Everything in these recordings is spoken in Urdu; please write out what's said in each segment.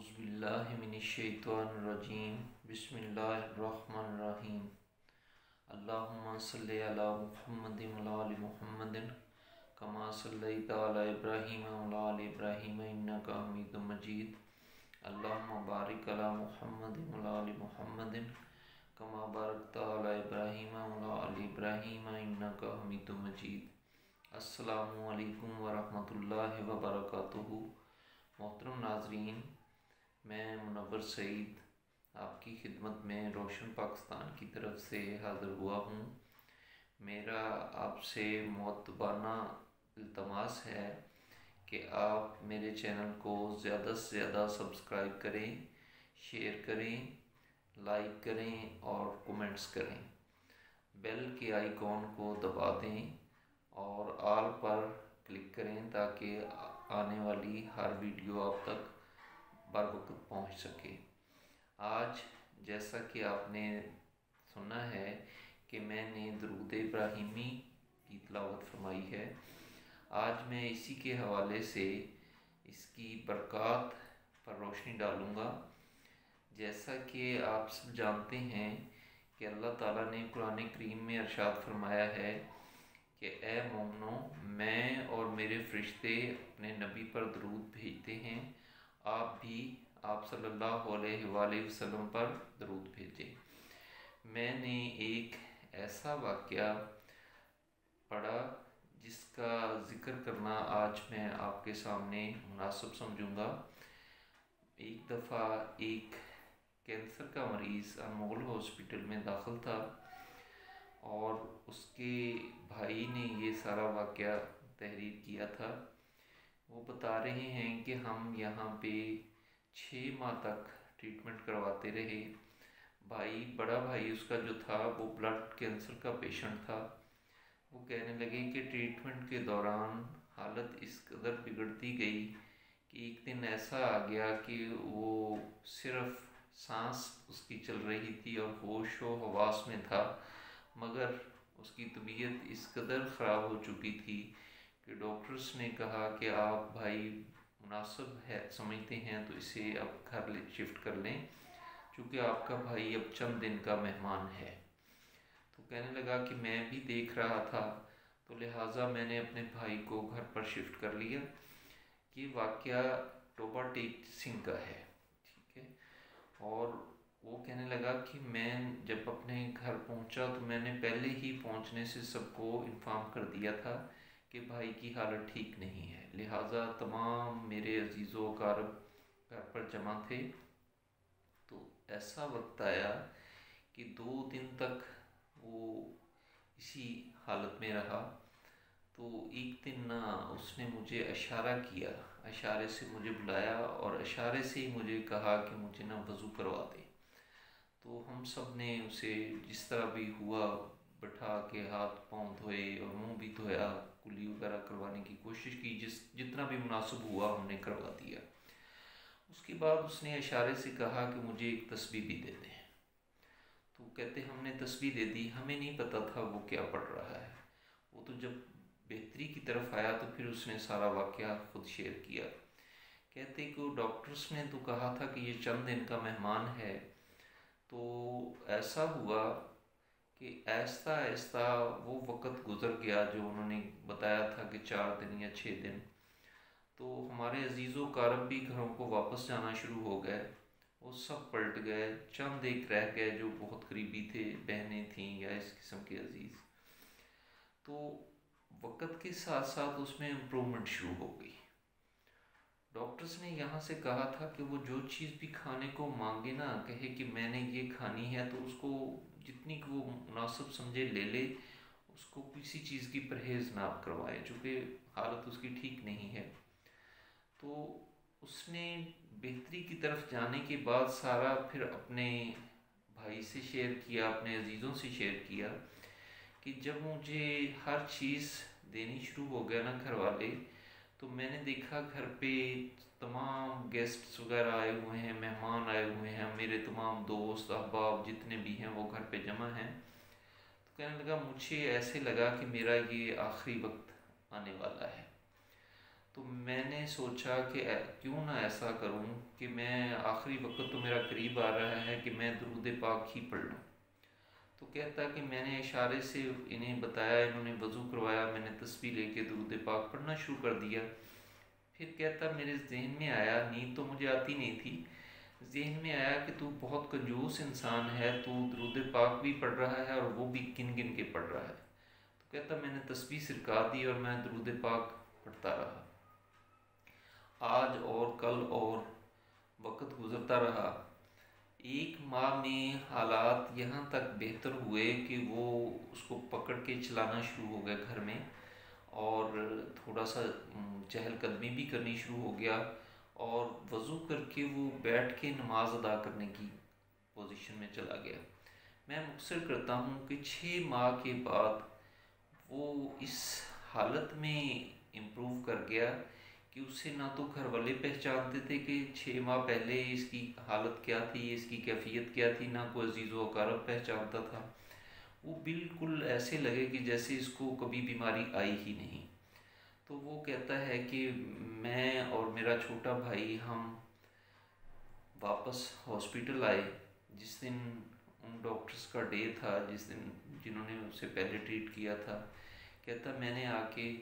اعوذ باللہ من الشیطان الرجیم بسم اللہ الرحمن الرحیم اللہم صلی علی محمد وعلی آل محمد کما صلیت علی ابراہیم وعلی آل ابراہیم انک حمید مجید اللہم بارک علی محمد وعلی آل محمد کما بارکت علی ابراہیم وعلی آل ابراہیم انک حمید مجید۔ السلام علیکم ورحمۃ اللہ وبرکاتہ۔ محترم ناظرین، میں منور سعید آپ کی خدمت میں روشن پاکستان کی طرف سے حاضر ہوا ہوں۔ میرا آپ سے مؤدبانہ التماس ہے کہ آپ میرے چینل کو زیادہ سے زیادہ سبسکرائب کریں، شیئر کریں، لائک کریں اور کومنٹس کریں۔ بیل کے آئیکن کو دبا دیں اور آل پر کلک کریں تاکہ آنے والی ہر ویڈیو آپ تک بر وقت پہنچ سکے۔ آج جیسا کہ آپ نے سنا ہے کہ میں نے درود ابراہیمی کی تلاوت فرمائی ہے، آج میں اسی کے حوالے سے اس کی برکات پر روشنی ڈالوں گا۔ جیسا کہ آپ سب جانتے ہیں کہ اللہ تعالیٰ نے قرآن کریم میں ارشاد فرمایا ہے کہ اے مومنو، میں اور میرے فرشتے اپنے نبی پر درود بھیجتے ہیں، آپ بھی آپ صلی اللہ علیہ وآلہ وسلم پر درود بھیجیں۔ میں نے ایک ایسا واقعہ پڑھا جس کا ذکر کرنا آج میں آپ کے سامنے مناسب سمجھوں گا۔ ایک دفعہ ایک کینسر کا مریض انمول ہاسپٹل میں داخل تھا اور اس کے بھائی نے یہ سارا واقعہ تحریر کیا تھا۔ وہ بتا رہے ہیں کہ ہم یہاں پہ 6 ماہ تک ٹریٹمنٹ کرواتے رہے۔ بڑا بھائی اس کا جو تھا وہ بلڈ کینسر کا پیشنٹ تھا۔ وہ کہنے لگے کہ ٹریٹمنٹ کے دوران حالت اس قدر بگڑتی گئی کہ ایک دن ایسا آ گیا کہ وہ صرف سانس اس کی چل رہی تھی اور ہوش و حواس میں تھا، مگر اس کی طبیعت اس قدر خراب ہو چکی تھی کہ ڈاکٹرز نے کہا کہ آپ بھائی مناسب ہے سمجھتے ہیں تو اسے اب گھر شفٹ کر لیں، چونکہ آپ کا بھائی اب چند دن کا مہمان ہے۔ تو کہنے لگا کہ میں بھی دیکھ رہا تھا، تو لہٰذا میں نے اپنے بھائی کو گھر پر شفٹ کر لیا۔ یہ واقعہ ٹوبہ ٹیک سنگھ کا ہے، ٹھیک ہے۔ اور وہ کہنے لگا کہ میں جب اپنے گھر پہنچا تو میں نے پہلے ہی پہنچنے سے سب کو انفارم کر دیا تھا کہ بھائی کی حالت ٹھیک نہیں ہے، لہٰذا تمام میرے عزیز و اقارب گھر پر جمع تھے۔ تو ایسا وقت آیا کہ 2 دن تک وہ اسی حالت میں رہا۔ تو ایک دن اس نے مجھے اشارہ کیا، اشارے سے مجھے بلایا اور اشارے سے ہی مجھے کہا کہ مجھے وضو کروا دے۔ تو ہم سب نے اسے جس طرح بھی ہوا بٹھا کے ہاتھ پاؤں دھوئے اور منہ بھی دھویا، کلی وغیرہ کروانے کی کوشش کی، جتنا بھی مناسب ہوا ہم نے کروا دیا۔ اس کے بعد اس نے اشارے سے کہا کہ مجھے ایک تسبیح بھی دے دیں۔ تو کہتے ہم نے تسبیح دے دی، ہمیں نہیں پتہ تھا وہ کیا پڑھ رہا ہے۔ وہ تو جب بہتری کی طرف آیا تو پھر اس نے سارا واقعہ خود شیئر کیا۔ کہتے کہ ڈاکٹرز نے تو کہا تھا کہ یہ چند دن کا مہمان ہے، تو ایسا ہوا کہ آہستہ آہستہ وہ وقت گزر گیا جو انہوں نے بتایا تھا کہ 4 دن یا 6 دن۔ تو ہمارے عزیز و اقارب بھی گھروں کو واپس جانا شروع ہو گئے، وہ سب پلٹ گئے، چند ایک رہ گئے جو بہت قریبی تھے، بہنیں تھیں یا اس قسم کے عزیز۔ تو وقت کے ساتھ ساتھ اس میں امپرومنٹ شروع ہو گئی۔ ڈاکٹرز نے یہاں سے کہا تھا کہ وہ جو چیز بھی کھانے کو مانگے نا، کہے کہ میں نے یہ کھانی ہے، تو اس کو جتنی کہ وہ مناسب سمجھے لے لے، اس کو کسی چیز کی پرہیز نہ کروائے، چونکہ حالت اس کی ٹھیک نہیں ہے۔ تو اس نے بہتری کی طرف جانے کے بعد سارا پھر اپنے بھائی سے شیئر کیا، اپنے عزیزوں سے شیئر کیا کہ جب مجھے ہر چیز دینی شروع ہو گیا نا گھر والے، تو میں نے دیکھا گھر پہ تمام گیسٹس وغیرہ آئے ہوئے ہیں، مہمان آئے ہوئے ہیں، میرے تمام دوست احباب جتنے بھی ہیں وہ گھر پہ جمع ہیں۔ تو کہنے لگا مجھے ایسے لگا کہ میرا یہ آخری وقت آنے والا ہے۔ تو میں نے سوچا کہ کیوں نہ ایسا کروں کہ میں آخری وقت تو میرا قریب آ رہا ہے کہ میں درود پاک ہی پڑھ لوں۔ تو کہتا کہ میں نے اشارے سے انہیں بتایا، انہوں نے وضو کروایا، میں نے تسبیح لے کے درود پاک پڑھنا شروع کر دیا۔ پھر کہتا میرے ذہن میں آیا، نیند تو مجھے آتی نہیں تھی، ذہن میں آیا کہ تو بہت کنجوس انسان ہے، تو درود پاک بھی پڑھ رہا ہے اور وہ بھی گن گن کے پڑھ رہا ہے۔ تو کہتا میں نے تسبیح سرکا دی اور میں درود پاک پڑھتا رہا۔ آج اور کل اور وقت گزرتا رہا۔ 1 ماہ میں حالات یہاں تک بہتر ہوئے کہ وہ اس کو پکڑ کے چلانا شروع ہو گیا گھر میں، اور تھوڑا سا چہل قدمی بھی کرنی شروع ہو گیا، اور وضو کر کے وہ بیٹھ کے نماز ادا کرنے کی پوزیشن میں چلا گیا۔ میں مختصر کرتا ہوں کہ 6 ماہ کے بعد وہ اس حالت میں امپروو کر گیا کہ اسے نہ تو گھر والے پہچانتے تھے کہ 6 ماہ پہلے اس کی حالت کیا تھی، اس کی کیفیت کیا تھی، نہ کوئی عزیز و اقارب پہچانتا تھا۔ وہ بالکل ایسے لگے کہ جیسے اس کو کبھی بیماری آئی ہی نہیں۔ تو وہ کہتا ہے کہ میں اور میرا چھوٹا بھائی ہم واپس ہاسپٹل آئے جس دن ان ڈاکٹرز کا ڈے تھا، جنہوں نے اسے پہلے ٹریٹ کیا تھا۔ کہتا میں نے آ کے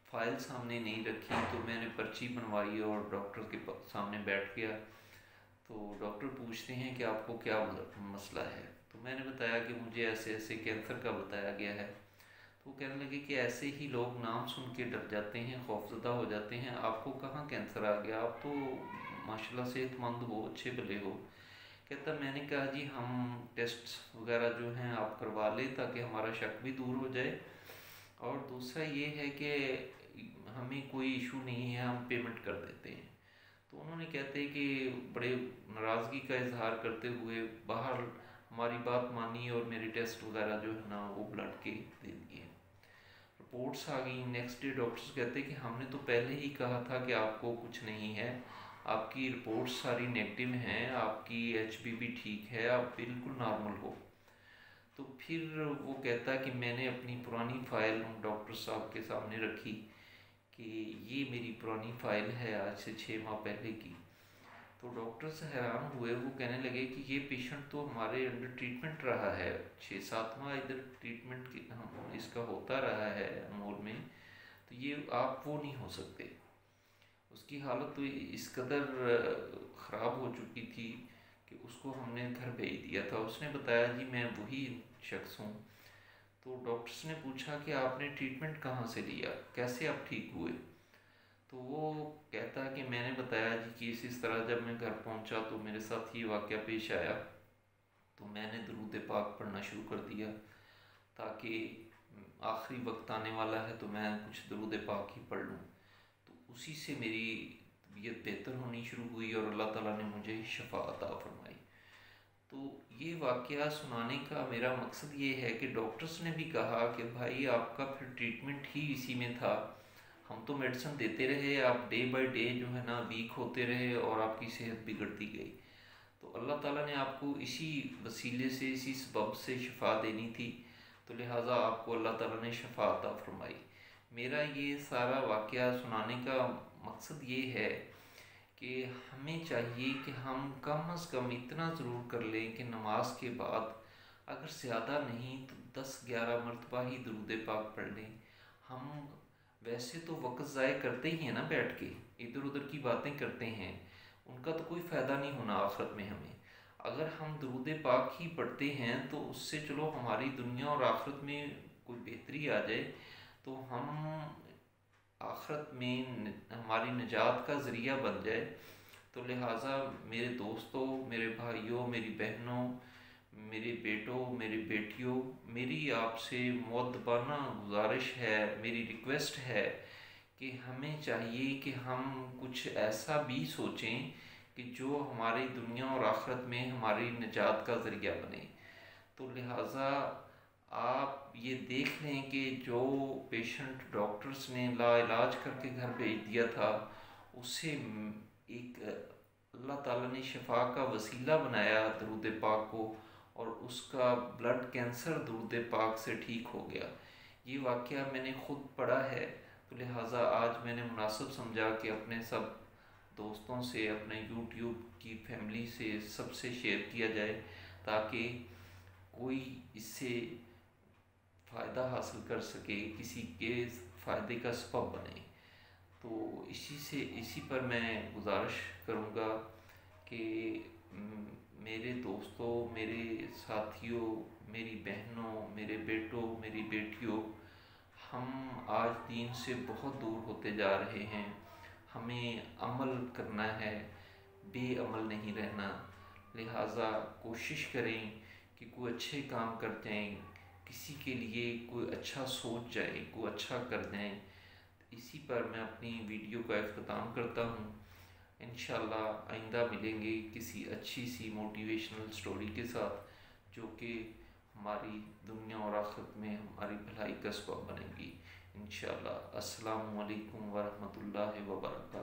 فائل سامنے نہیں رکھی تو میں نے پرچی بنوائی اور ڈاکٹر کے سامنے بیٹھ گیا۔ تو ڈاکٹر پوچھتے ہیں کہ آپ کو کیا مسئلہ ہے؟ تو میں نے بتایا کہ مجھے ایسے ایسے کینسر کا بتایا گیا ہے۔ تو وہ کہنے لگے کہ ایسے ہی لوگ نام سن کے ڈر جاتے ہیں، خوفزدہ ہو جاتے ہیں، آپ کو کہاں کینسر آ گیا؟ آپ تو ماشاءاللہ صحت مند ہو، اچھے بھلے ہو۔ کہتا میں نے کہا جی ہم ٹیسٹ وغیرہ جو ہیں آپ کروا لیں تاکہ ہمارا شک بھی دور ہو جائے، اور دوسرا یہ ہے کہ ہمیں کوئی ایشو نہیں ہے، ہم پیمنٹ کر دیتے ہیں۔ تو انہوں نے کہتے کہ بڑے ناراضگی کا اظہار کرتے ہوئے باہر ہماری بات مانی اور میرے ٹیسٹ وغیرہ جو ہے نا وہ بلڈ کے دے دیے۔ رپورٹس آ گئیں، نیکسٹ ڈے ڈاکٹرز کہتے کہ ہم نے تو پہلے ہی کہا تھا کہ آپ کو کچھ نہیں ہے، آپ کی رپورٹس ساری نیگیٹو ہیں، آپ کی HB بھی ٹھیک ہے، آپ بالکل نارمل ہو۔ تو پھر وہ کہتا کہ میں نے اپنی پرانی فائل ڈاکٹر صاحب کے سامنے رکھی کہ یہ میری پرانی فائل ہے آج سے 6 ماہ پہلے کی۔ تو ڈاکٹرز حیران ہوئے، وہ کہنے لگے کہ یہ پیشنٹ تو ہمارے انڈر ٹریٹمنٹ رہا ہے، 6-7 ماہ ادھر ٹریٹمنٹ اس کا ہوتا رہا ہے امول میں، تو یہ آپ وہ نہیں ہو سکتے۔ اس کی حالت تو اس قدر خراب ہو چکی تھی کہ اس کو ہم نے گھر بھیج دیا تھا۔ اس نے بتایا جی میں وہی شخص ہوں۔ تو ڈاکٹرز نے پوچھا کہ آپ نے ٹریٹمنٹ کہاں سے لیا، کیسے آپ ٹھیک ہوئے؟ تو وہ کہتا ہے کہ میں نے بتایا جی کہ اس طرح جب میں گھر پہنچا تو میرے ساتھ یہ واقعہ پیش آیا، تو میں نے درود پاک پڑھنا شروع کر دیا تاکہ آخری وقت آنے والا ہے تو میں کچھ درود پاک ہی پڑھ لوں۔ تو اسی سے میری طبیعت بہتر ہونی شروع ہوئی اور اللہ تعالیٰ نے مجھے شفا عطا فرمائی۔ تو یہ واقعہ سنانے کا میرا مقصد یہ ہے کہ ڈاکٹرز نے بھی کہا کہ بھائی آپ کا پھر ٹریٹمنٹ ہی اسی میں تھا، ہم تو میڈیسن دیتے رہے، آپ ڈے بائی ڈے جو ہے نا ویک ہوتے رہے اور آپ کی صحت بگڑتی گئی۔ تو اللہ تعالیٰ نے آپ کو اسی وسیلے سے، اسی سبب سے شفا دینی تھی، تو لہٰذا آپ کو اللہ تعالیٰ نے شفا عطا فرمائی۔ میرا یہ سارا واقعہ سنانے کا مقصد یہ ہے کہ ہمیں چاہیے کہ ہم کم از کم اتنا ضرور کر لیں کہ نماز کے بعد اگر زیادہ نہیں تو 10-11 مرتبہ ہی درود پاک پڑھ لیں۔ ہم ویسے تو وقت ضائع کرتے ہی ہیں نا، بیٹھ کے ادھر ادھر کی باتیں کرتے ہیں، ان کا تو کوئی فائدہ نہیں ہونا آخرت میں ہمیں۔ اگر ہم درود پاک ہی پڑھتے ہیں تو اس سے چلو ہماری دنیا اور آخرت میں کوئی بہتری آ جائے، تو ہم آخرت میں ہماری نجات کا ذریعہ بن جائے۔ تو لہٰذا میرے دوستوں، میرے بھائیوں، میری بہنوں، میرے بیٹوں، میری بیٹیوں، میری آپ سے مؤدبانہ گزارش ہے، میری ریکویسٹ ہے کہ ہمیں چاہیے کہ ہم کچھ ایسا بھی سوچیں کہ جو ہماری دنیا اور آخرت میں ہماری نجات کا ذریعہ بنے۔ تو لہٰذا آپ یہ دیکھ لیں کہ جو پیشنٹ ڈاکٹرز نے لا علاج کر کے گھر بھیج دیا تھا، اسے ایک اللہ تعالیٰ نے شفا کا وسیلہ بنایا درود پاک کو، اور اس کا بلڈ کینسر درود پاک سے ٹھیک ہو گیا۔ یہ واقعہ میں نے خود پڑھا ہے، تو لہٰذا آج میں نے مناسب سمجھا کہ اپنے سب دوستوں سے، اپنے یوٹیوب کی فیملی سے، سب سے شیئر کیا جائے تاکہ کوئی اس سے فائدہ حاصل کر سکے، کسی کے فائدے کا سبب بنے۔ تو اسی پر میں گزارش کروں گا کہ میرے دوستوں، میرے ساتھیوں، میری بہنوں، میرے بیٹوں، میری بیٹیوں، ہم آج دین سے بہت دور ہوتے جا رہے ہیں۔ ہمیں عمل کرنا ہے، بے عمل نہیں رہنا۔ لہٰذا کوشش کریں کہ کوئی اچھے کام کر جائیں، کسی کے لیے کوئی اچھا سوچ جائیں، کوئی اچھا کر دیں۔ اسی پر میں اپنی ویڈیو کا اختتام کرتا ہوں۔ انشاءاللہ آئندہ ملیں گے کسی اچھی سی موٹیویشنل سٹوری کے ساتھ، جو کہ ہماری دنیا اور آخرت میں ہماری بھلائی کا سبب بنے گی انشاءاللہ۔ السلام علیکم ورحمۃ اللہ وبرکاتہ۔